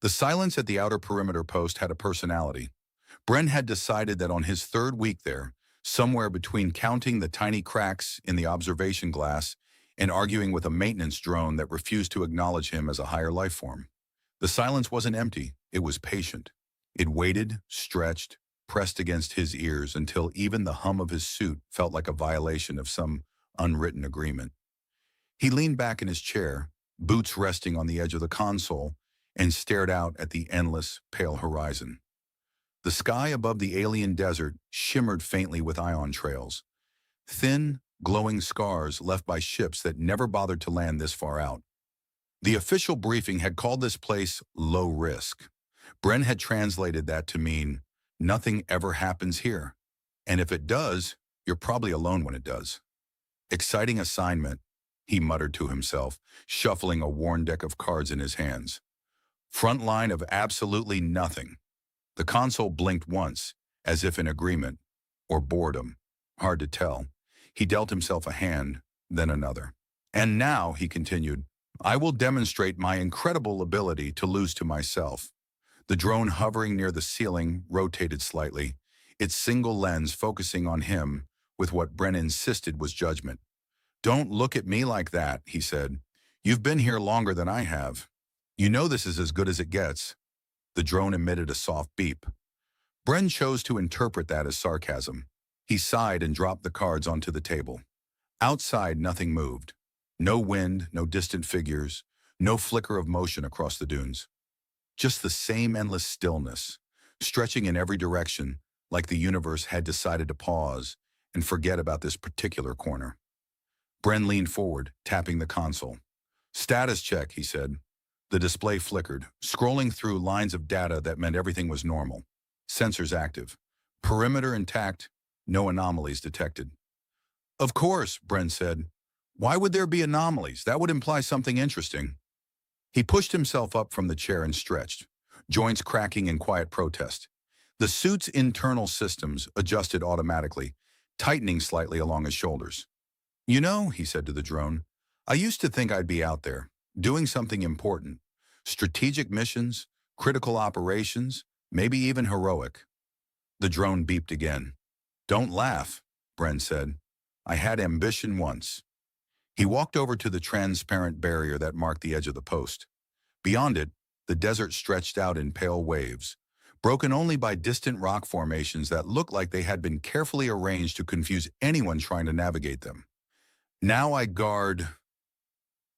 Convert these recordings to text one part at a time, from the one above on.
The silence at the outer perimeter post had a personality. Bren had decided that on his third week there, somewhere between counting the tiny cracks in the observation glass and arguing with a maintenance drone that refused to acknowledge him as a higher life form, the silence wasn't empty, it was patient. It waited, stretched, pressed against his ears until even the hum of his suit felt like a violation of some unwritten agreement. He leaned back in his chair, boots resting on the edge of the console, and stared out at the endless, pale horizon. The sky above the alien desert shimmered faintly with ion trails, thin, glowing scars left by ships that never bothered to land this far out. The official briefing had called this place low risk. Bren had translated that to mean, nothing ever happens here. And if it does, you're probably alone when it does. Exciting assignment, he muttered to himself, shuffling a worn deck of cards in his hands. Front line of absolutely nothing. The console blinked once, as if in agreement, or boredom. Hard to tell. He dealt himself a hand, then another. And now, he continued, I will demonstrate my incredible ability to lose to myself. The drone hovering near the ceiling rotated slightly, its single lens focusing on him with what Bren insisted was judgment. Don't look at me like that, he said. You've been here longer than I have. You know this is as good as it gets. The drone emitted a soft beep. Bren chose to interpret that as sarcasm. He sighed and dropped the cards onto the table. Outside, nothing moved. No wind, no distant figures, no flicker of motion across the dunes. Just the same endless stillness, stretching in every direction, like the universe had decided to pause and forget about this particular corner. Bren leaned forward, tapping the console. Status check, he said. The display flickered, scrolling through lines of data that meant everything was normal. Sensors active. Perimeter intact. No anomalies detected. Of course, Bren said. Why would there be anomalies? That would imply something interesting. He pushed himself up from the chair and stretched, joints cracking in quiet protest. The suit's internal systems adjusted automatically, tightening slightly along his shoulders. You know, he said to the drone, I used to think I'd be out there, doing something important. Strategic missions, critical operations, maybe even heroic. The drone beeped again. Don't laugh, Bren said. I had ambition once. He walked over to the transparent barrier that marked the edge of the post. Beyond it, the desert stretched out in pale waves, broken only by distant rock formations that looked like they had been carefully arranged to confuse anyone trying to navigate them. Now I guard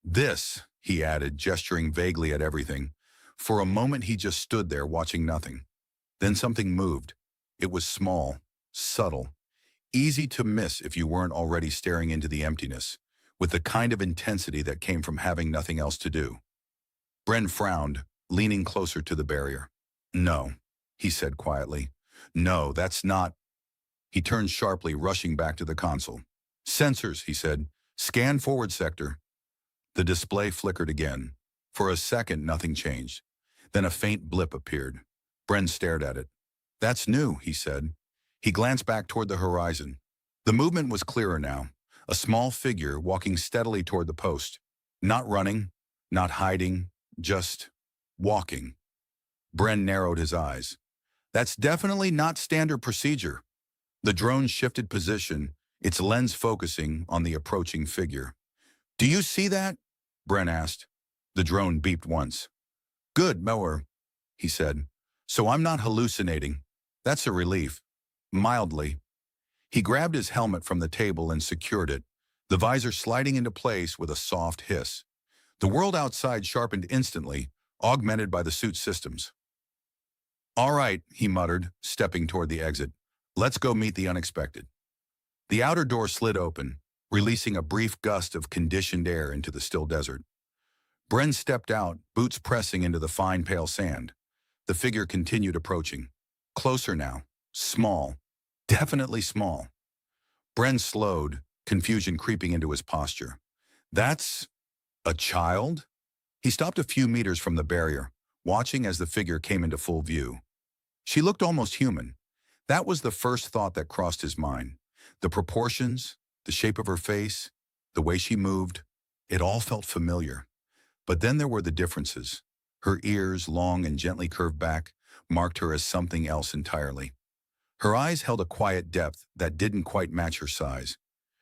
this, he added, gesturing vaguely at everything. For a moment he just stood there watching nothing. Then something moved. It was small, subtle, easy to miss if you weren't already staring into the emptiness, with the kind of intensity that came from having nothing else to do. Bren frowned, leaning closer to the barrier. No, he said quietly. No, that's not. He turned sharply, rushing back to the console. Sensors, he said. Scan forward sector. The display flickered again. For a second, nothing changed. Then a faint blip appeared. Bren stared at it. That's new, he said. He glanced back toward the horizon. The movement was clearer now. A small figure walking steadily toward the post. Not running, not hiding, just walking. Bren narrowed his eyes. That's definitely not standard procedure. The drone shifted position, its lens focusing on the approaching figure. Do you see that? Bren asked. The drone beeped once. Good, mower, he said. So I'm not hallucinating. That's a relief. Mildly. He grabbed his helmet from the table and secured it, the visor sliding into place with a soft hiss. The world outside sharpened instantly, augmented by the suit's systems. All right, he muttered, stepping toward the exit. Let's go meet the unexpected. The outer door slid open, releasing a brief gust of conditioned air into the still desert. Bren stepped out, boots pressing into the fine pale sand. The figure continued approaching. Closer now. Small. Definitely small. Bren slowed, confusion creeping into his posture. That's a child? He stopped a few meters from the barrier, watching as the figure came into full view. She looked almost human. That was the first thought that crossed his mind. The proportions, the shape of her face, the way she moved, it all felt familiar. But then there were the differences. Her ears, long and gently curved back, marked her as something else entirely. Her eyes held a quiet depth that didn't quite match her size.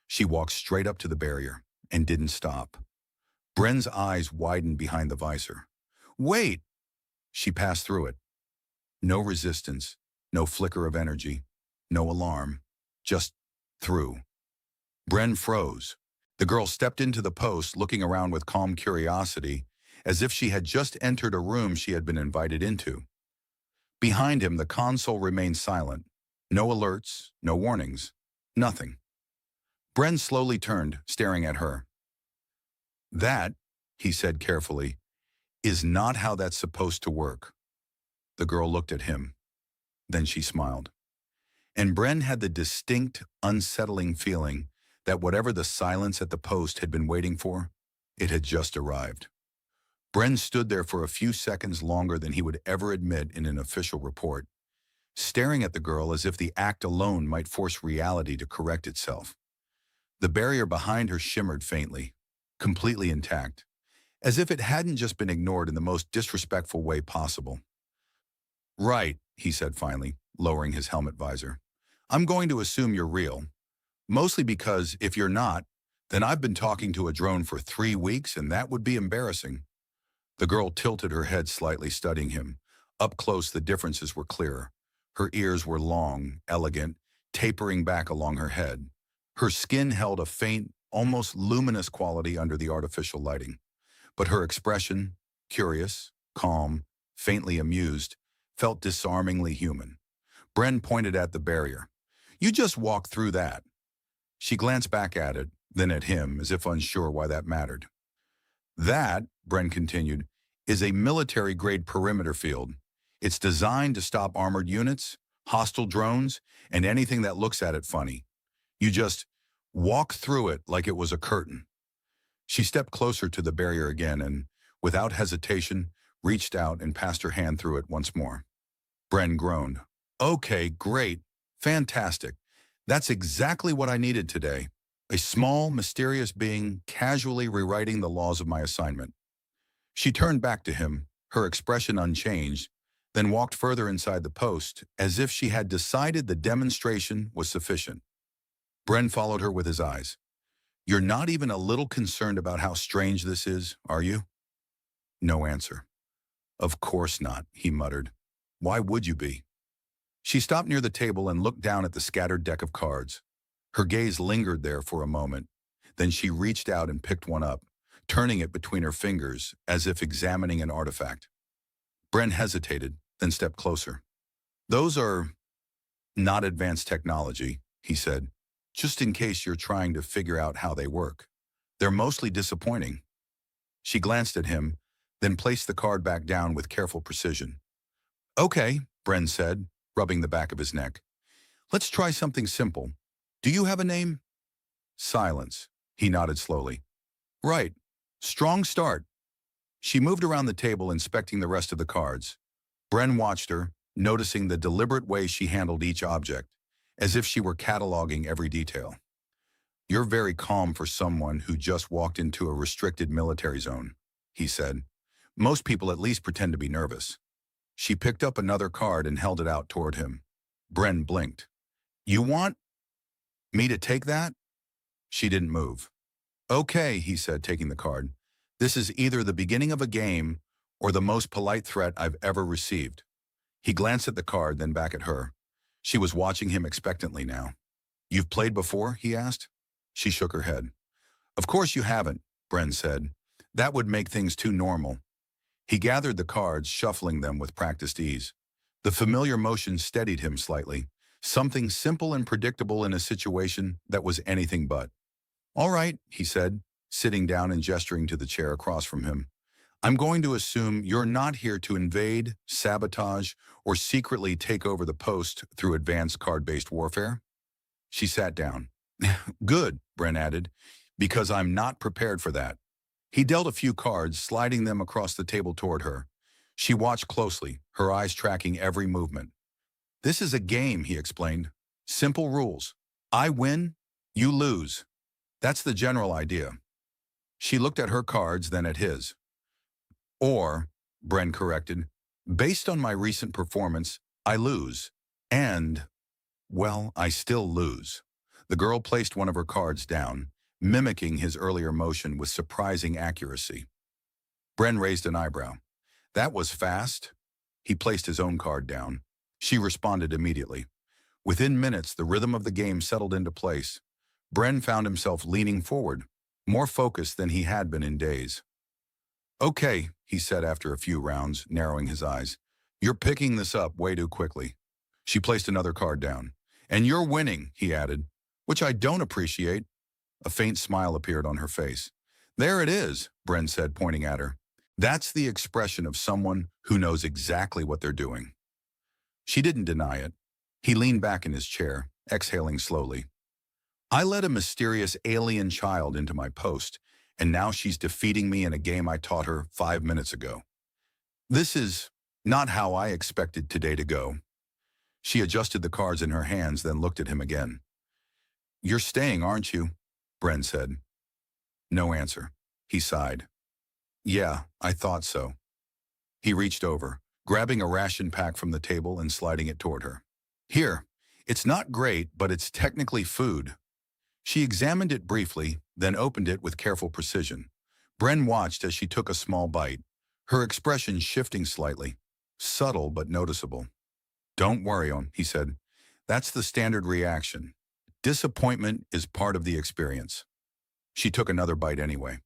She walked straight up to the barrier and didn't stop. Bren's eyes widened behind the visor. "Wait!" She passed through it. No resistance, no flicker of energy, no alarm, just through. Bren froze. The girl stepped into the post, looking around with calm curiosity, as if she had just entered a room she had been invited into. Behind him, the console remained silent. No alerts, no warnings, nothing. Bren slowly turned, staring at her. "That," he said carefully, "is not how that's supposed to work." The girl looked at him. Then she smiled. And Bren had the distinct, unsettling feeling that whatever the silence at the post had been waiting for, it had just arrived. Bren stood there for a few seconds longer than he would ever admit in an official report, staring at the girl as if the act alone might force reality to correct itself. The barrier behind her shimmered faintly, completely intact, as if it hadn't just been ignored in the most disrespectful way possible. "Right," he said finally, lowering his helmet visor. "I'm going to assume you're real. Mostly because if you're not, then I've been talking to a drone for 3 weeks and that would be embarrassing." The girl tilted her head slightly, studying him. Up close, the differences were clearer. Her ears were long, elegant, tapering back along her head. Her skin held a faint, almost luminous quality under the artificial lighting. But her expression, curious, calm, faintly amused, felt disarmingly human. Bren pointed at the barrier. "You just walked through that." She glanced back at it, then at him, as if unsure why that mattered. "That," Bren continued, "is a military-grade perimeter field. It's designed to stop armored units, hostile drones, and anything that looks at it funny. You just walk through it like it was a curtain." She stepped closer to the barrier again and, without hesitation, reached out and passed her hand through it once more. Bren groaned. "Okay, great. Fantastic. That's exactly what I needed today. A small, mysterious being casually rewriting the laws of my assignment." She turned back to him, her expression unchanged, then walked further inside the post, as if she had decided the demonstration was sufficient. Bren followed her with his eyes. "You're not even a little concerned about how strange this is, are you?" No answer. "Of course not," he muttered. "Why would you be?" She stopped near the table and looked down at the scattered deck of cards. Her gaze lingered there for a moment. Then she reached out and picked one up, turning it between her fingers as if examining an artifact. Bren hesitated, then stepped closer. "Those are not advanced technology," he said, "just in case you're trying to figure out how they work. They're mostly disappointing." She glanced at him, then placed the card back down with careful precision. "Okay," Bren said, rubbing the back of his neck. "Let's try something simple. Do you have a name?" Silence. He nodded slowly. "Right. Strong start." She moved around the table, inspecting the rest of the cards. Bren watched her, noticing the deliberate way she handled each object, as if she were cataloging every detail. "You're very calm for someone who just walked into a restricted military zone," he said. "Most people at least pretend to be nervous." She picked up another card and held it out toward him. Bren blinked. "You want me to take that?" She didn't move. "Okay," he said, taking the card. "This is either the beginning of a game or the most polite threat I've ever received." He glanced at the card, then back at her. She was watching him expectantly now. "You've played before?" he asked. She shook her head. "Of course you haven't," Bren said. "That would make things too normal." He gathered the cards, shuffling them with practiced ease. The familiar motion steadied him slightly, something simple and predictable in a situation that was anything but. "All right," he said, sitting down and gesturing to the chair across from him. "I'm going to assume you're not here to invade, sabotage, or secretly take over the post through advanced card-based warfare?" She sat down. "Good," Bren added, "because I'm not prepared for that." He dealt a few cards, sliding them across the table toward her. She watched closely, her eyes tracking every movement. "This is a game," he explained. "Simple rules. I win, you lose. That's the general idea." She looked at her cards, then at his. "Or Bren corrected. Based on my recent performance, I lose. And, well, I still lose. The girl placed one of her cards down, mimicking his earlier motion with surprising accuracy. Bren raised an eyebrow. That was fast. He placed his own card down. She responded immediately. Within minutes, the rhythm of the game settled into place. Bren found himself leaning forward, more focused than he had been in days. Okay, he said after a few rounds, narrowing his eyes. You're picking this up way too quickly. She placed another card down. And you're winning, he added, which I don't appreciate. A faint smile appeared on her face. There it is, Bren said, pointing at her. That's the expression of someone who knows exactly what they're doing. She didn't deny it. He leaned back in his chair, exhaling slowly. I let a mysterious alien child into my post, and now she's defeating me in a game I taught her 5 minutes ago. This is not how I expected today to go. She adjusted the cards in her hands, then looked at him again. You're staying, aren't you? Bren said. No answer. He sighed. Yeah, I thought so. He reached over, grabbing a ration pack from the table and sliding it toward her. Here, it's not great, but it's technically food. She examined it briefly, then opened it with careful precision. Bren watched as she took a small bite, her expression shifting slightly, subtle but noticeable. Don't worry, he said. That's the standard reaction. Disappointment is part of the experience. She took another bite anyway.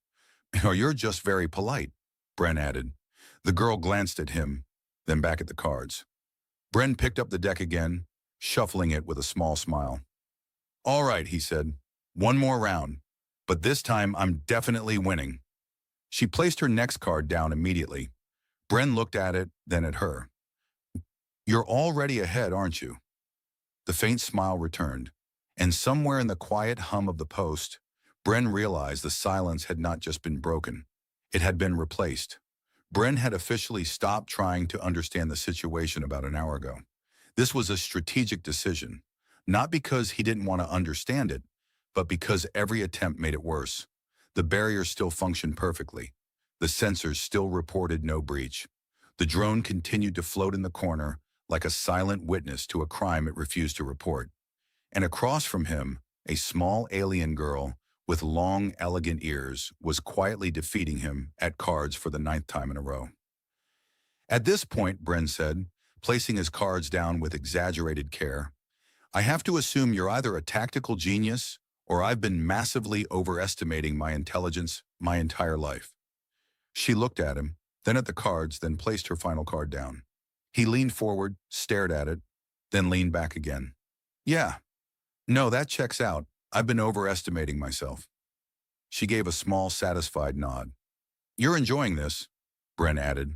Or you're just very polite, Bren added. The girl glanced at him, then back at the cards. Bren picked up the deck again, shuffling it with a small smile. All right, he said. One more round, but this time I'm definitely winning. She placed her next card down immediately. Bren looked at it, then at her. You're already ahead, aren't you? The faint smile returned, and somewhere in the quiet hum of the post, Bren realized the silence had not just been broken. It had been replaced. Bren had officially stopped trying to understand the situation about an hour ago. This was a strategic decision, not because he didn't want to understand it, but because every attempt made it worse. The barrier still functioned perfectly. The sensors still reported no breach. The drone continued to float in the corner like a silent witness to a crime it refused to report. And across from him, a small alien girl with long, elegant ears was quietly defeating him at cards for the 9th time in a row. At this point, Bren said, placing his cards down with exaggerated care, I have to assume you're either a tactical genius or I've been massively overestimating my intelligence my entire life. She looked at him, then at the cards, then placed her final card down. He leaned forward, stared at it, then leaned back again. Yeah. No, that checks out. I've been overestimating myself. She gave a small, satisfied nod. You're enjoying this, Bren added.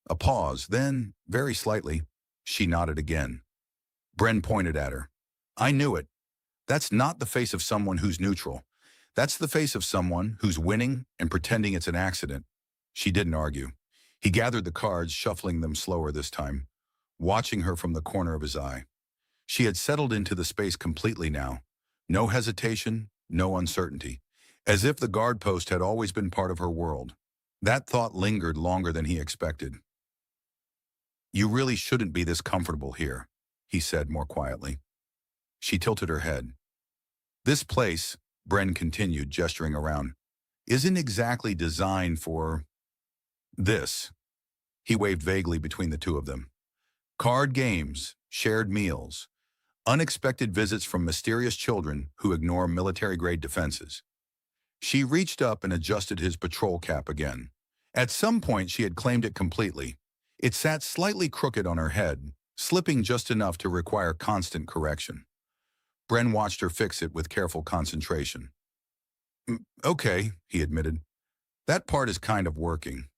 A pause, then, very slightly, she nodded again. Bren pointed at her. I knew it. That's not the face of someone who's neutral. That's the face of someone who's winning and pretending it's an accident. She didn't argue. He gathered the cards, shuffling them slower this time, watching her from the corner of his eye. She had settled into the space completely now. No hesitation, no uncertainty. As if the guard post had always been part of her world. That thought lingered longer than he expected. You really shouldn't be this comfortable here, he said more quietly. She tilted her head. This place, Bren continued, gesturing around, isn't exactly designed for this. He waved vaguely between the two of them. Card games, shared meals, unexpected visits from mysterious children who ignore military-grade defenses. She reached up and adjusted his patrol cap again. At some point, she had claimed it completely. It sat slightly crooked on her head, slipping just enough to require constant correction. Bren watched her fix it with careful concentration. Okay, he admitted. That part is kind of working.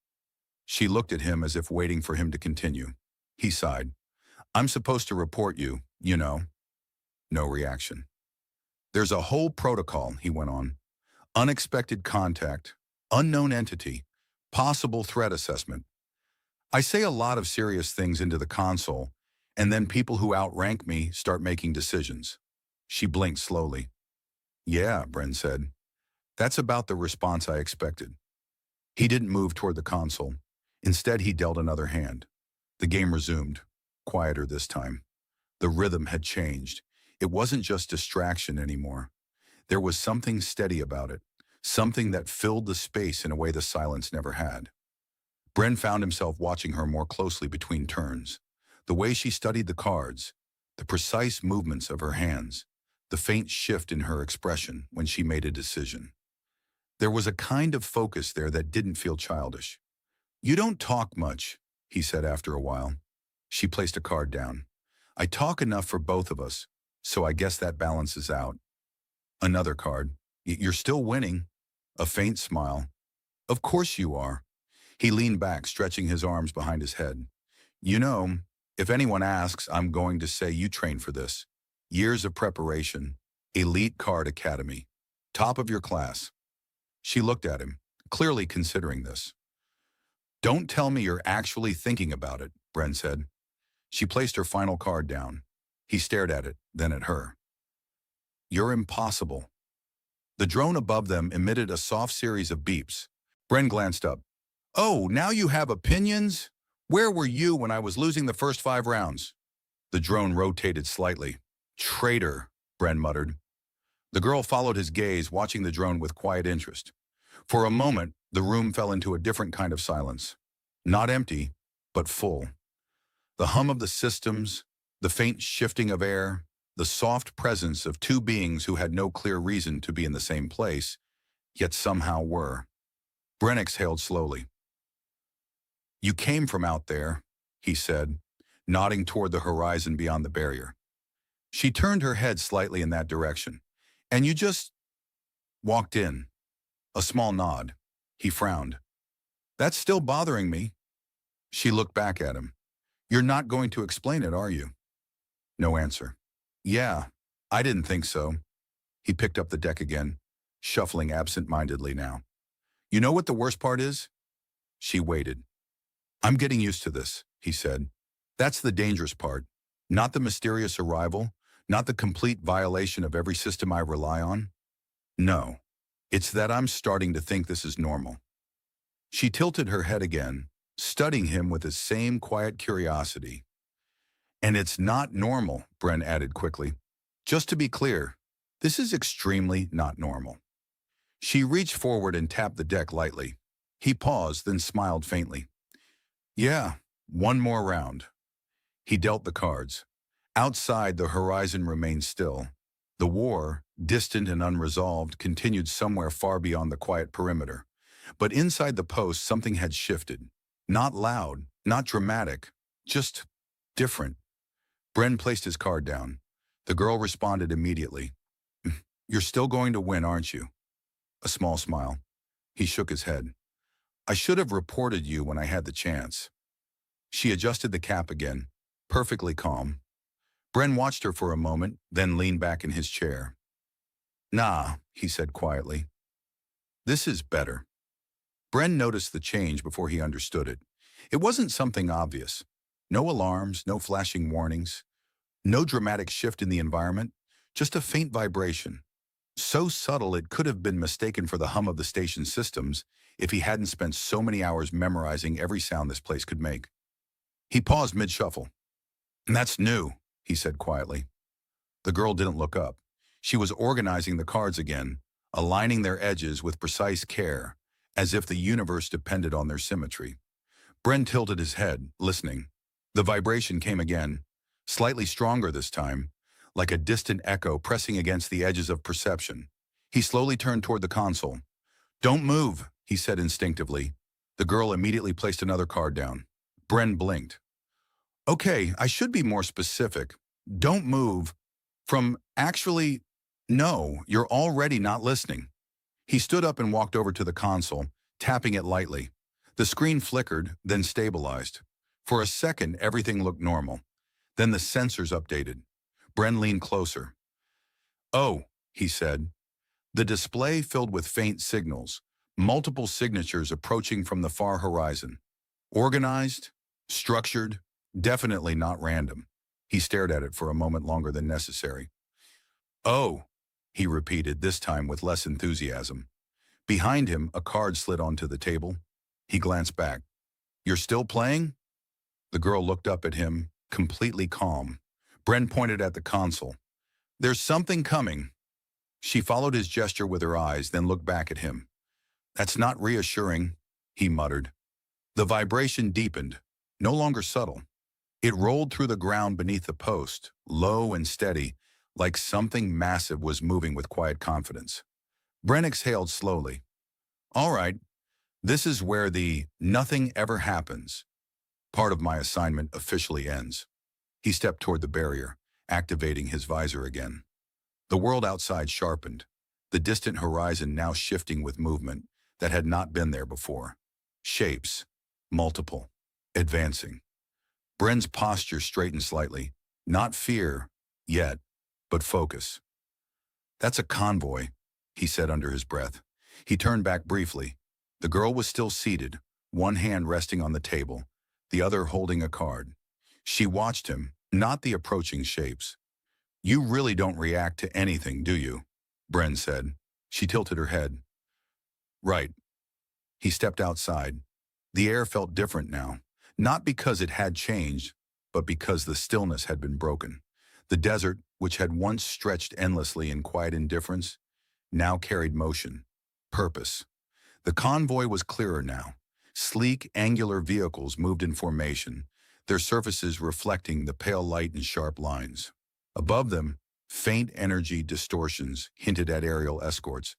She looked at him as if waiting for him to continue. He sighed. I'm supposed to report you, you know. No reaction. There's a whole protocol, he went on. Unexpected contact, unknown entity, possible threat assessment. I say a lot of serious things into the console, and then people who outrank me start making decisions. She blinked slowly. Yeah, Bren said. That's about the response I expected. He didn't move toward the console. Instead, he dealt another hand. The game resumed, quieter this time. The rhythm had changed. It wasn't just distraction anymore. There was something steady about it, something that filled the space in a way the silence never had. Bren found himself watching her more closely between turns. The way she studied the cards, the precise movements of her hands, the faint shift in her expression when she made a decision. There was a kind of focus there that didn't feel childish. "You don't talk much," he said after a while. She placed a card down. "I talk enough for both of us, so I guess that balances out." Another card. "You're still winning." A faint smile. "Of course you are." He leaned back, stretching his arms behind his head. "You know, if anyone asks, I'm going to say you trained for this. Years of preparation, elite card academy, top of your class." She looked at him, clearly considering this. "Don't tell me you're actually thinking about it," Bren said. She placed her final card down. He stared at it, then at her. "You're impossible." The drone above them emitted a soft series of beeps. Bren glanced up. "Oh, now you have opinions? Where were you when I was losing the first 5 rounds?" The drone rotated slightly. "Traitor," Bren muttered. The girl followed his gaze, watching the drone with quiet interest. For a moment, the room fell into a different kind of silence. Not empty, but full. The hum of the systems, the faint shifting of air, the soft presence of two beings who had no clear reason to be in the same place, yet somehow were. Bren exhaled slowly. "You came from out there," he said, nodding toward the horizon beyond the barrier. She turned her head slightly in that direction. "And you just walked in." A small nod. He frowned. "That's still bothering me." She looked back at him. "You're not going to explain it, are you?" No answer. "Yeah, I didn't think so." He picked up the deck again, shuffling absent-mindedly now. "You know what the worst part is?" She waited. "I'm getting used to this," he said. "That's the dangerous part. Not the mysterious arrival, not the complete violation of every system I rely on. No, it's that I'm starting to think this is normal." She tilted her head again, studying him with the same quiet curiosity. "And it's not normal," Bren added quickly. "Just to be clear, this is extremely not normal." She reached forward and tapped the deck lightly. He paused, then smiled faintly. "Yeah, one more round." He dealt the cards. Outside, the horizon remained still. The war, distant and unresolved, continued somewhere far beyond the quiet perimeter. But inside the post, something had shifted. Not loud, not dramatic, just different. Bren placed his card down. The girl responded immediately. "You're still going to win, aren't you?" A small smile. He shook his head. "I should have reported you when I had the chance." She adjusted the cap again, perfectly calm. Bren watched her for a moment, then leaned back in his chair. "Nah," he said quietly. "This is better." Bren noticed the change before he understood it. It wasn't something obvious. No alarms, no flashing warnings, no dramatic shift in the environment, just a faint vibration. So subtle it could have been mistaken for the hum of the station's systems if he hadn't spent so many hours memorizing every sound this place could make. He paused mid-shuffle. "And that's new," he said quietly. The girl didn't look up. She was organizing the cards again, aligning their edges with precise care, as if the universe depended on their symmetry. Bren tilted his head, listening. The vibration came again, slightly stronger this time, like a distant echo pressing against the edges of perception. He slowly turned toward the console. "Don't move," he said instinctively. The girl immediately placed another card down. Bren blinked. "Okay, I should be more specific. Don't move. From actually, no, you're already not listening." He stood up and walked over to the console, tapping it lightly. The screen flickered, then stabilized. For a second, everything looked normal. Then the sensors updated. Bren leaned closer. "Oh," he said. The display filled with faint signals, multiple signatures approaching from the far horizon. Organized, structured, definitely not random. He stared at it for a moment longer than necessary. "Oh," he repeated, this time with less enthusiasm. Behind him, a card slid onto the table. He glanced back. You're still playing? The girl looked up at him, completely calm. Bren pointed at the console. There's something coming. She followed his gesture with her eyes, then looked back at him. That's not reassuring, he muttered. The vibration deepened, no longer subtle. It rolled through the ground beneath the post, low and steady, like something massive was moving with quiet confidence. Bren exhaled slowly. All right, this is where the nothing ever happens part of my assignment officially ends. He stepped toward the barrier, activating his visor again. The world outside sharpened, the distant horizon now shifting with movement that had not been there before. Shapes, multiple, advancing. Bren's posture straightened slightly, not fear, yet, but focus. That's a convoy, he said under his breath. He turned back briefly. The girl was still seated, one hand resting on the table, the other holding a card. She watched him, not the approaching shapes. You really don't react to anything, do you? Bren said. She tilted her head. Right. He stepped outside. The air felt different now, not because it had changed, but because the stillness had been broken. The desert, which had once stretched endlessly in quiet indifference, now carried motion, purpose. The convoy was clearer now. Sleek, angular vehicles moved in formation, their surfaces reflecting the pale light in sharp lines. Above them, faint energy distortions hinted at aerial escorts,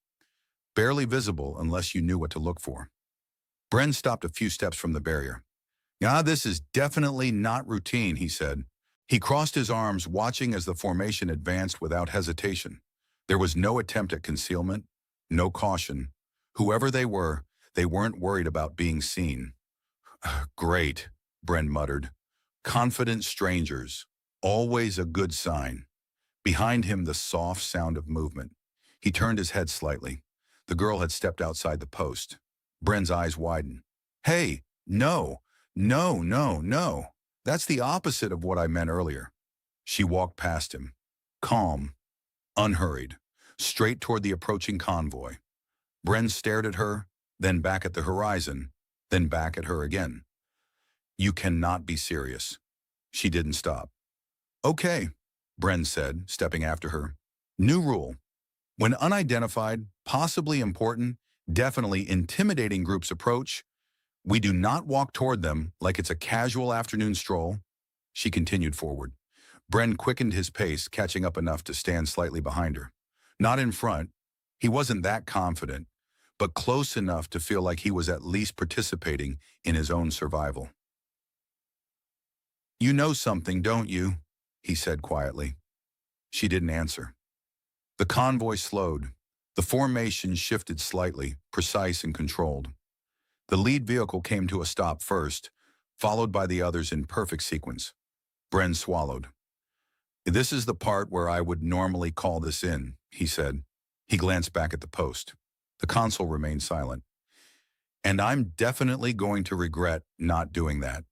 barely visible unless you knew what to look for. Bren stopped a few steps from the barrier. This is definitely not routine, he said. He crossed his arms, watching as the formation advanced without hesitation. There was no attempt at concealment, no caution. Whoever they weren't worried about being seen. Great, Bren muttered. Confident strangers, always a good sign. Behind him, the soft sound of movement. He turned his head slightly. The girl had stepped outside the post. Bren's eyes widened. Hey, no. That's the opposite of what I meant earlier. She walked past him, calm, unhurried, straight toward the approaching convoy. Bren stared at her, then back at the horizon, then back at her again. You cannot be serious. She didn't stop. Okay, Bren said, stepping after her. New rule. When unidentified, possibly important, definitely intimidating groups approach, we do not walk toward them like it's a casual afternoon stroll. She continued forward. Bren quickened his pace, catching up enough to stand slightly behind her. Not in front. He wasn't that confident, but close enough to feel like he was at least participating in his own survival. You know something, don't you? He said quietly. She didn't answer. The convoy slowed. The formation shifted slightly, precise and controlled. The lead vehicle came to a stop first, followed by the others in perfect sequence. Bren swallowed. This is the part where I would normally call this in, he said. He glanced back at the post. The console remained silent. And I'm definitely going to regret not doing that.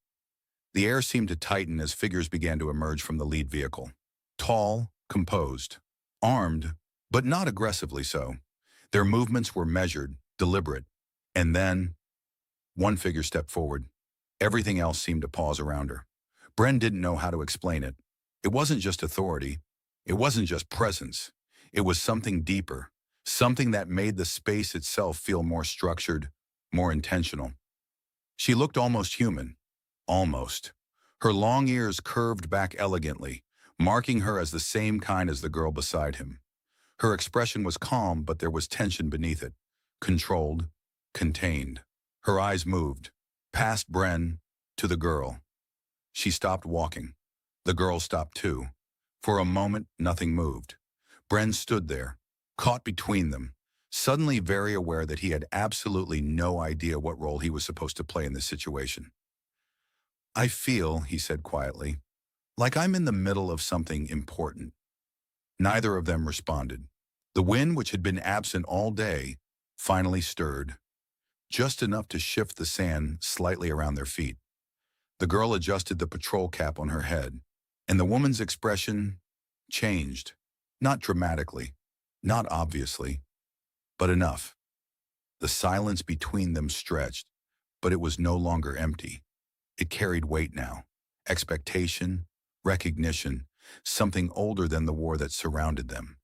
The air seemed to tighten as figures began to emerge from the lead vehicle. Tall, composed, armed, but not aggressively so. Their movements were measured, deliberate. And then, one figure stepped forward. Everything else seemed to pause around her. Bren didn't know how to explain it. It wasn't just authority. It wasn't just presence. It was something deeper, something that made the space itself feel more structured, more intentional. She looked almost human. Almost. Her long ears curved back elegantly, marking her as the same kind as the girl beside him. Her expression was calm, but there was tension beneath it. Controlled, contained. Her eyes moved, past Bren, to the girl. She stopped walking. The girl stopped too. For a moment, nothing moved. Bren stood there, caught between them, suddenly very aware that he had absolutely no idea what role he was supposed to play in this situation. I feel, he said quietly, like I'm in the middle of something important. Neither of them responded. The wind, which had been absent all day, finally stirred, just enough to shift the sand slightly around their feet. The girl adjusted the patrol cap on her head, and the woman's expression changed, not dramatically, not obviously, but enough. The silence between them stretched, but it was no longer empty. It carried weight now. Expectation, recognition, something older than the war that surrounded them.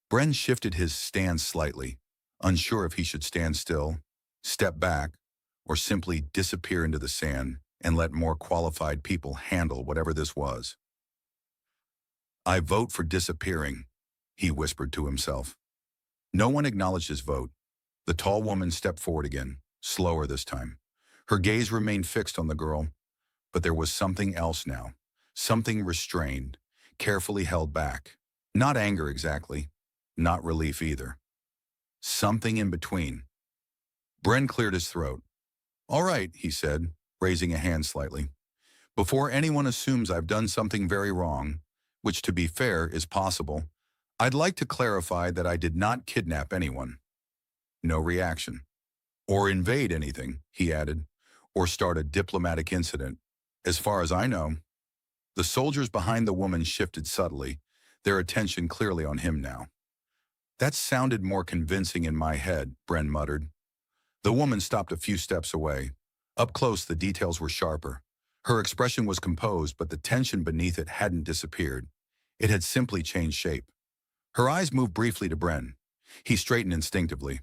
Bren shifted his stance slightly, unsure if he should stand still, step back, or simply disappear into the sand and let more qualified people handle whatever this was. "I vote for disappearing," he whispered to himself. No one acknowledged his vote. The tall woman stepped forward again, slower this time. Her gaze remained fixed on the girl, but there was something else now, something restrained, carefully held back. Not anger exactly, not relief either. Something in between. Bren cleared his throat. "All right," he said, raising a hand slightly. "Before anyone assumes I've done something very wrong, which to be fair is possible, I'd like to clarify that I did not kidnap anyone." No reaction. "Or invade anything," he added, "or start a diplomatic incident. As far as I know." The soldiers behind the woman shifted subtly, their attention clearly on him now. "That sounded more convincing in my head," Bren muttered. The woman stopped a few steps away. Up close, the details were sharper. Her expression was composed, but the tension beneath it hadn't disappeared. It had simply changed shape. Her eyes moved briefly to Bren. He straightened instinctively.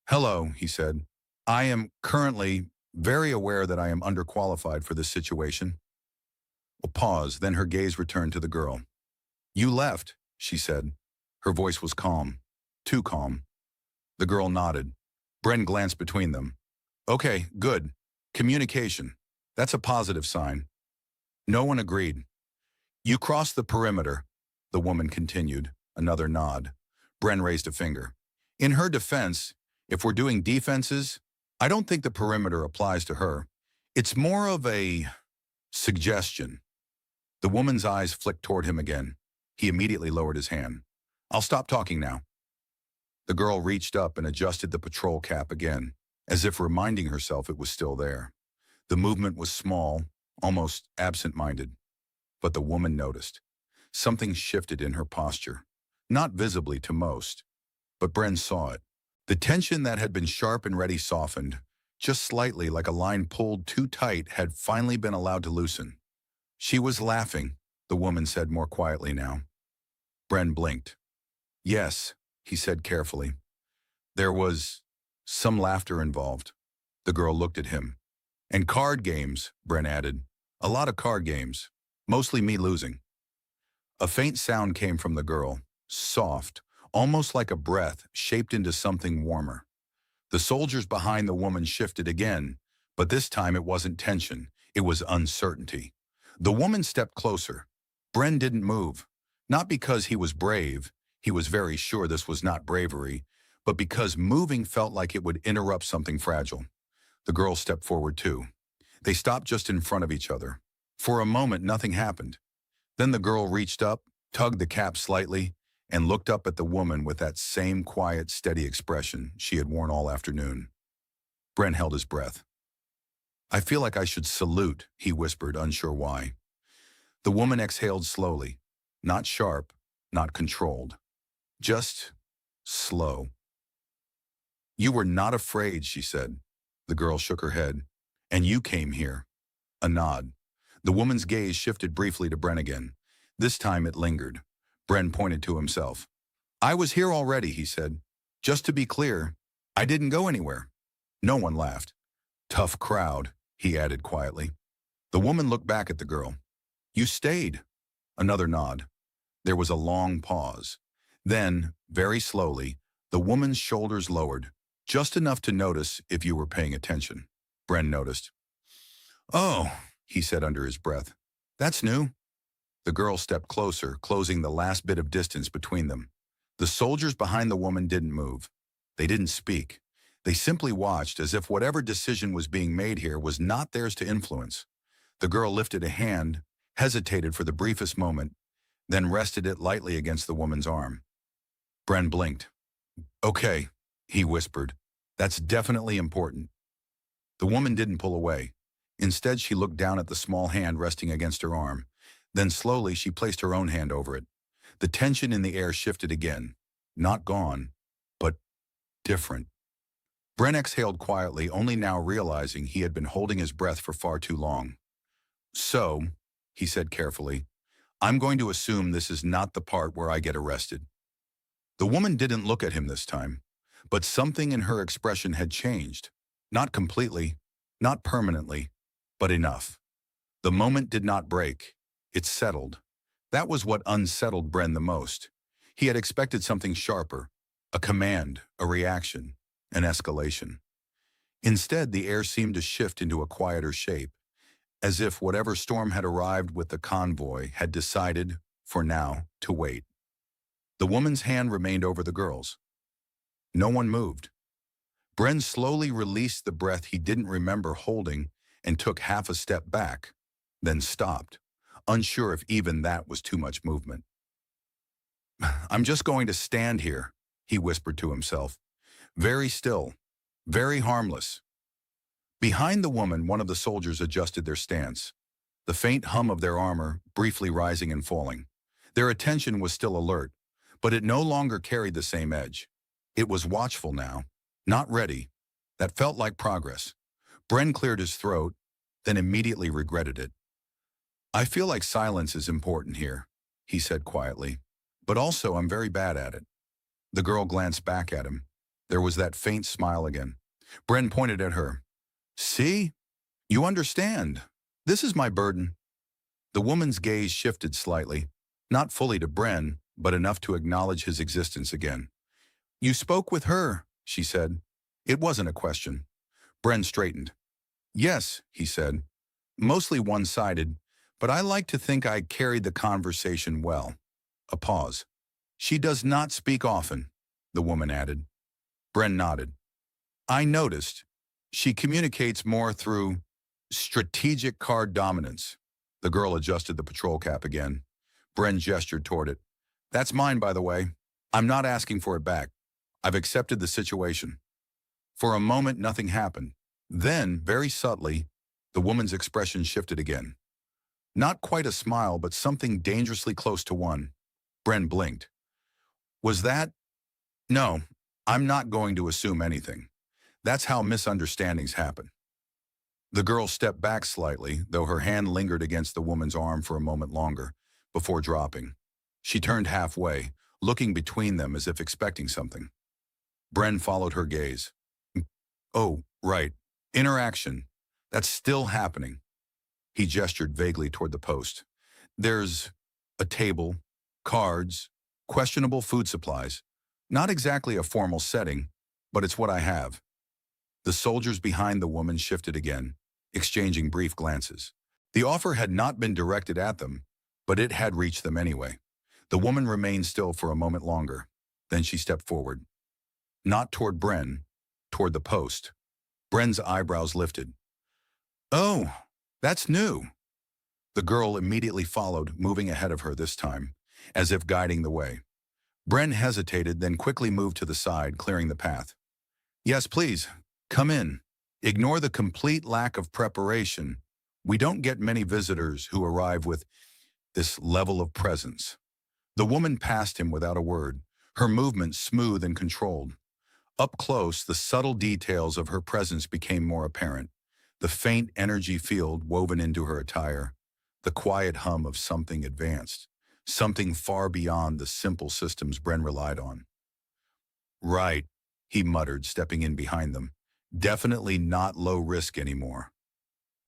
"Hello," he said. "I am currently very aware that I am underqualified for this situation." A pause, then her gaze returned to the girl. "You left," she said. Her voice was calm. Too calm. The girl nodded. Bren glanced between them. "Okay, good. Communication. That's a positive sign." No one agreed. "You crossed the perimeter," the woman continued. Another nod. Bren raised a finger. "In her defense, if we're doing defenses, I don't think the perimeter applies to her. It's more of a suggestion." The woman's eyes flicked toward him again. He immediately lowered his hand. "I'll stop talking now." The girl reached up and adjusted the patrol cap again, as if reminding herself it was still there. The movement was small, almost absent-minded. But the woman noticed. Something shifted in her posture. Not visibly to most, but Bren saw it. The tension that had been sharp and ready softened, just slightly like a line pulled too tight had finally been allowed to loosen. "She was laughing," the woman said more quietly now. Bren blinked. "Yes," he said carefully. "There was some laughter involved." The girl looked at him. "And card games," Bren added. "A lot of card games. Mostly me losing." A faint sound came from the girl, soft, almost like a breath shaped into something warmer. The soldiers behind the woman shifted again, but this time it wasn't tension, it was uncertainty. The woman stepped closer. Bren didn't move, not because he was brave, he was very sure this was not bravery, but because moving felt like it would interrupt something fragile. The girl stepped forward too. They stopped just in front of each other. For a moment, nothing happened. Then the girl reached up, tugged the cap slightly, and looked up at the woman with that same quiet, steady expression she had worn all afternoon. Bren held his breath. "I feel like I should salute," he whispered, unsure why. The woman exhaled slowly, not sharp, not controlled, just slow. "You were not afraid," she said. The girl shook her head. "And you came here." A nod. The woman's gaze shifted briefly to Bren again. This time it lingered. Bren pointed to himself. "I was here already," he said. "Just to be clear, I didn't go anywhere." No one laughed. "Tough crowd," he added quietly. The woman looked back at the girl. "You stayed." Another nod. There was a long pause. Then, very slowly, the woman's shoulders lowered, just enough to notice if you were paying attention. Bren noticed. "Oh," he said under his breath. "That's new." The girl stepped closer, closing the last bit of distance between them. The soldiers behind the woman didn't move. They didn't speak. They simply watched as if whatever decision was being made here was not theirs to influence. The girl lifted a hand, hesitated for the briefest moment, then rested it lightly against the woman's arm. Bren blinked. "Okay," he whispered. "That's definitely important." The woman didn't pull away. Instead, she looked down at the small hand resting against her arm. Then slowly, she placed her own hand over it. The tension in the air shifted again. Not gone, but different. Bren exhaled quietly, only now realizing he had been holding his breath for far too long. So, he said carefully, I'm going to assume this is not the part where I get arrested. The woman didn't look at him this time, but something in her expression had changed. Not completely, not permanently, but enough. The moment did not break. It settled. That was what unsettled Bren the most. He had expected something sharper, a command, a reaction, an escalation. Instead, the air seemed to shift into a quieter shape, as if whatever storm had arrived with the convoy had decided, for now, to wait. The woman's hand remained over the girl's. No one moved. Bren slowly released the breath he didn't remember holding and took half a step back, then stopped, unsure if even that was too much movement. I'm just going to stand here, he whispered to himself. Very still, very harmless. Behind the woman, one of the soldiers adjusted their stance, the faint hum of their armor briefly rising and falling. Their attention was still alert, but it no longer carried the same edge. It was watchful now, not ready. That felt like progress. Bren cleared his throat, then immediately regretted it. I feel like silence is important here, he said quietly, but also I'm very bad at it. The girl glanced back at him. There was that faint smile again. Bren pointed at her. See? You understand. This is my burden. The woman's gaze shifted slightly, not fully to Bren, but enough to acknowledge his existence again. You spoke with her, she said. It wasn't a question. Bren straightened. Yes, he said. Mostly one-sided, but I like to think I carried the conversation well. A pause. She does not speak often, the woman added. Bren nodded. I noticed. She communicates more through strategic card dominance. The girl adjusted the patrol cap again. Bren gestured toward it. That's mine, by the way. I'm not asking for it back. I've accepted the situation. For a moment, nothing happened. Then, very subtly, the woman's expression shifted again. Not quite a smile, but something dangerously close to one. Bren blinked. Was that? No, I'm not going to assume anything. That's how misunderstandings happen. The girl stepped back slightly, though her hand lingered against the woman's arm for a moment longer, before dropping. She turned halfway, looking between them as if expecting something. Bren followed her gaze. Oh, right. Interaction. That's still happening. He gestured vaguely toward the post. There's a table, cards, questionable food supplies. Not exactly a formal setting, but it's what I have. The soldiers behind the woman shifted again, exchanging brief glances. The offer had not been directed at them, but it had reached them anyway. The woman remained still for a moment longer. Then she stepped forward. Not toward Bren, toward the post. Bren's eyebrows lifted. Oh, that's new. The girl immediately followed, moving ahead of her this time, as if guiding the way. Bren hesitated, then quickly moved to the side, clearing the path. Yes, please, come in. Ignore the complete lack of preparation. We don't get many visitors who arrive with this level of presence. The woman passed him without a word, her movements smooth and controlled. Up close, the subtle details of her presence became more apparent. The faint energy field woven into her attire, the quiet hum of something advanced, something far beyond the simple systems Bren relied on. Right, he muttered, stepping in behind them. Definitely not low risk anymore.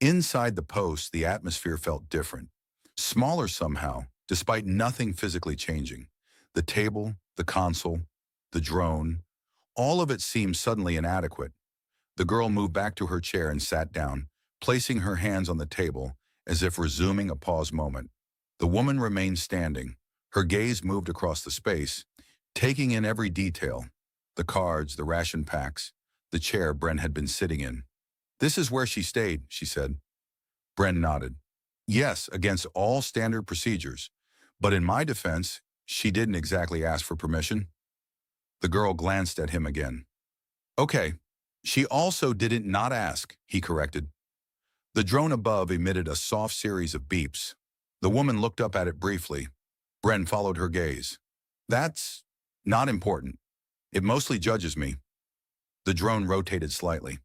Inside the post, the atmosphere felt different. Smaller somehow, despite nothing physically changing. The table, the console, the drone, all of it seemed suddenly inadequate. The girl moved back to her chair and sat down, placing her hands on the table as if resuming a pause moment. The woman remained standing. Her gaze moved across the space, taking in every detail. The cards, the ration packs, the chair Bren had been sitting in. This is where she stayed, she said. Bren nodded. Yes, against all standard procedures. But in my defense, she didn't exactly ask for permission. The girl glanced at him again. Okay. She also didn't not ask, he corrected. The drone above emitted a soft series of beeps. The woman looked up at it briefly. Bren followed her gaze. That's not important. It mostly judges me. The drone rotated slightly.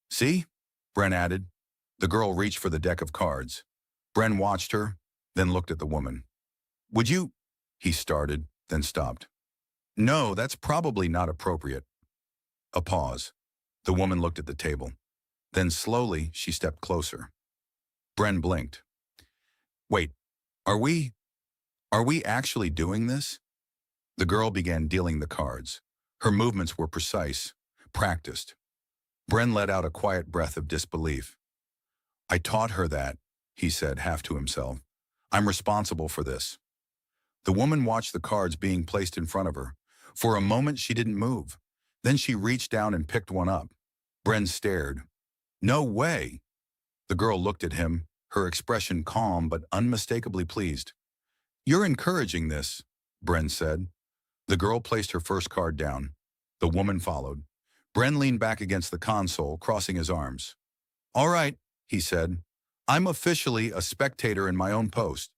See? Bren added. The girl reached for the deck of cards. Bren watched her, then looked at the woman. Would you? He started, then stopped. No, that's probably not appropriate. A pause. The woman looked at the table. Then slowly, she stepped closer. Bren blinked. Wait, are we actually doing this? The girl began dealing the cards. Her movements were precise, practiced. Bren let out a quiet breath of disbelief. I taught her that, he said, half to himself. I'm responsible for this. The woman watched the cards being placed in front of her. For a moment, she didn't move. Then she reached down and picked one up. Bren stared. No way! The girl looked at him, her expression calm but unmistakably pleased. You're encouraging this, Bren said. The girl placed her first card down. The woman followed. Bren leaned back against the console, crossing his arms. All right, he said. I'm officially a spectator in my own post.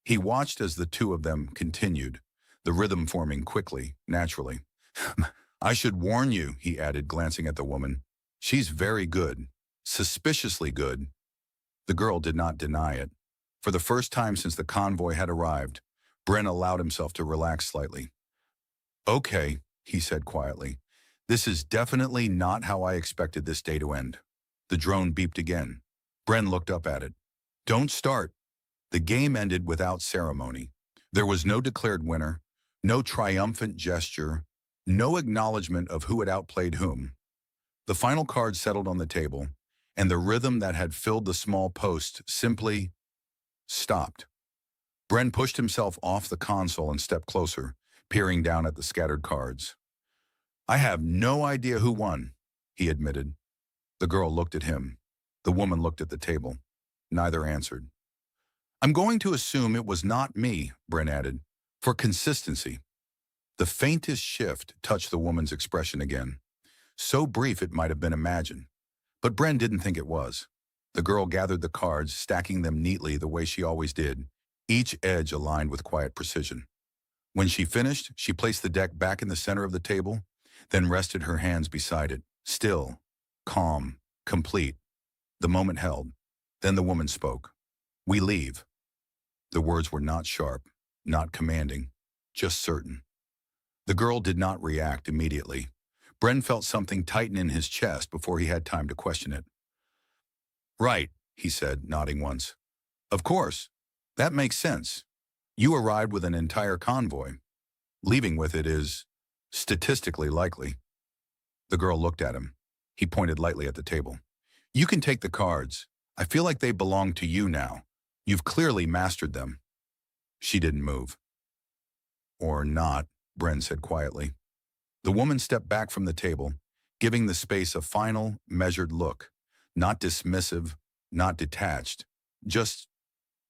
He watched as the two of them continued, the rhythm forming quickly, naturally. I should warn you, he added, glancing at the woman. She's very good, suspiciously good. The girl did not deny it. For the first time since the convoy had arrived, Bren allowed himself to relax slightly. Okay, he said quietly. This is definitely not how I expected this day to end. The drone beeped again. Bren looked up at it. Don't start. The game ended without ceremony. There was no declared winner, no triumphant gesture, no acknowledgement of who had outplayed whom. The final card settled on the table, and the rhythm that had filled the small post simply stopped. Bren pushed himself off the console and stepped closer, peering down at the scattered cards. I have no idea who won, he admitted. The girl looked at him. The woman looked at the table. Neither answered. I'm going to assume it was not me, Bren added, for consistency. The faintest shift touched the woman's expression again. So brief it might have been imagined. But Bren didn't think it was. The girl gathered the cards, stacking them neatly the way she always did, each edge aligned with quiet precision. When she finished, she placed the deck back in the center of the table, then rested her hands beside it, still, calm, complete. The moment held. Then the woman spoke. We leave. The words were not sharp, not commanding, just certain. The girl did not react immediately. Bren felt something tighten in his chest before he had time to question it. Right, he said, nodding once. Of course. That makes sense. You arrived with an entire convoy. Leaving with it is statistically likely. The girl looked at him. He pointed lightly at the table. You can take the cards. I feel like they belong to you now. You've clearly mastered them. She didn't move. Or not, Bren said quietly. The woman stepped back from the table, giving the space a final, measured look. Not dismissive, not detached, just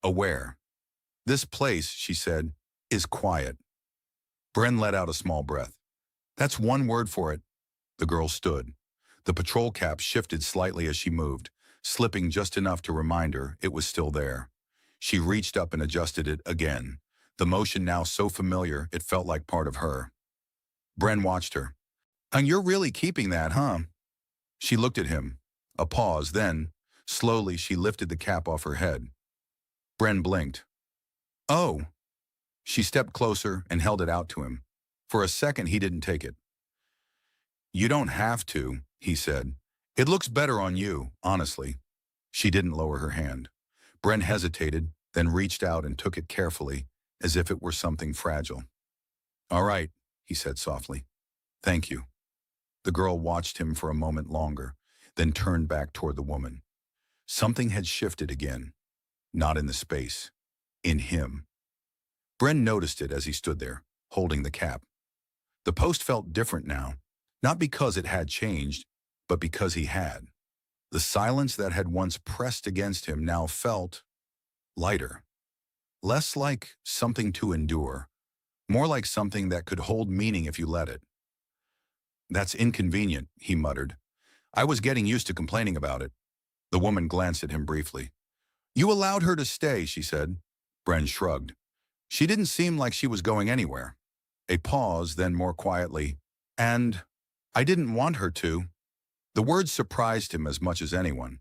aware. This place, she said, is quiet. Bren let out a small breath. That's one word for it. The girl stood. The patrol cap shifted slightly as she moved, slipping just enough to remind her it was still there. She reached up and adjusted it again, the motion now so familiar it felt like part of her. Bren watched her. And you're really keeping that, huh? She looked at him. A pause, then, slowly she lifted the cap off her head. Bren blinked. Oh. She stepped closer and held it out to him. For a second, he didn't take it. You don't have to, he said. It looks better on you, honestly. She didn't lower her hand. Bren hesitated, then reached out and took it carefully, as if it were something fragile. All right, he said softly. Thank you. The girl watched him for a moment longer, then turned back toward the woman. Something had shifted again. Not in the space. In him. Bren noticed it as he stood there, holding the cap. The post felt different now, not because it had changed, but because he had. The silence that had once pressed against him now felt lighter. Less like something to endure, more like something that could hold meaning if you let it. That's inconvenient, he muttered. I was getting used to complaining about it. The woman glanced at him briefly. You allowed her to stay, she said. Bren shrugged. She didn't seem like she was going anywhere. A pause, then more quietly. And I didn't want her to. The words surprised him as much as anyone.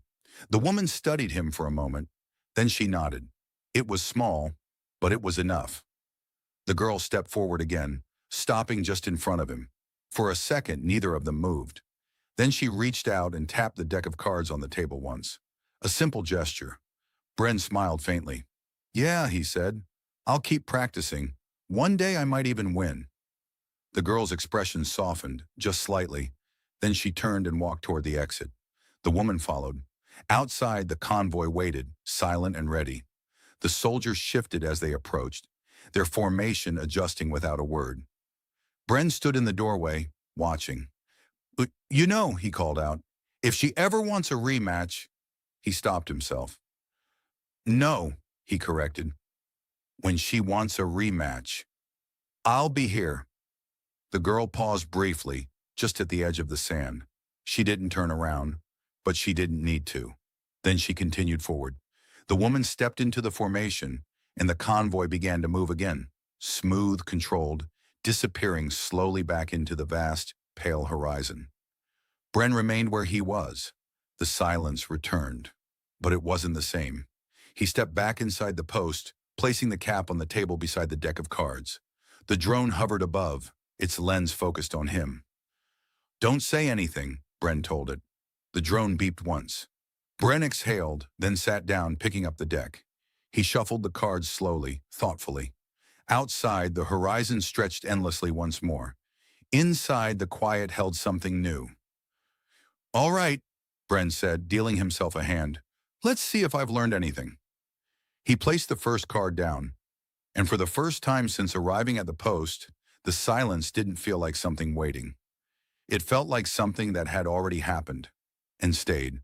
The woman studied him for a moment. Then she nodded. It was small, but it was enough. The girl stepped forward again, stopping just in front of him. For a second, neither of them moved. Then she reached out and tapped the deck of cards on the table once. A simple gesture. Bren smiled faintly. Yeah, he said. I'll keep practicing. One day I might even win. The girl's expression softened, just slightly. Then she turned and walked toward the exit. The woman followed. Outside, the convoy waited, silent and ready. The soldiers shifted as they approached, their formation adjusting without a word. Bren stood in the doorway, watching. You know, he called out, if she ever wants a rematch. He stopped himself. No, he corrected. When she wants a rematch. I'll be here. The girl paused briefly, just at the edge of the sand. She didn't turn around, but she didn't need to. Then she continued forward. The woman stepped into the formation, and the convoy began to move again, smooth, controlled, disappearing slowly back into the vast, pale horizon. Bren remained where he was. The silence returned, but it wasn't the same. He stepped back inside the post, placing the cap on the table beside the deck of cards. The drone hovered above, its lens focused on him. Don't say anything, Bren told it. The drone beeped once. Bren exhaled, then sat down, picking up the deck. He shuffled the cards slowly, thoughtfully. Outside, the horizon stretched endlessly once more. Inside, the quiet held something new. All right, Bren said, dealing himself a hand. Let's see if I've learned anything. He placed the first card down, and for the first time since arriving at the post, the silence didn't feel like something waiting. It felt like something that had already happened and stayed.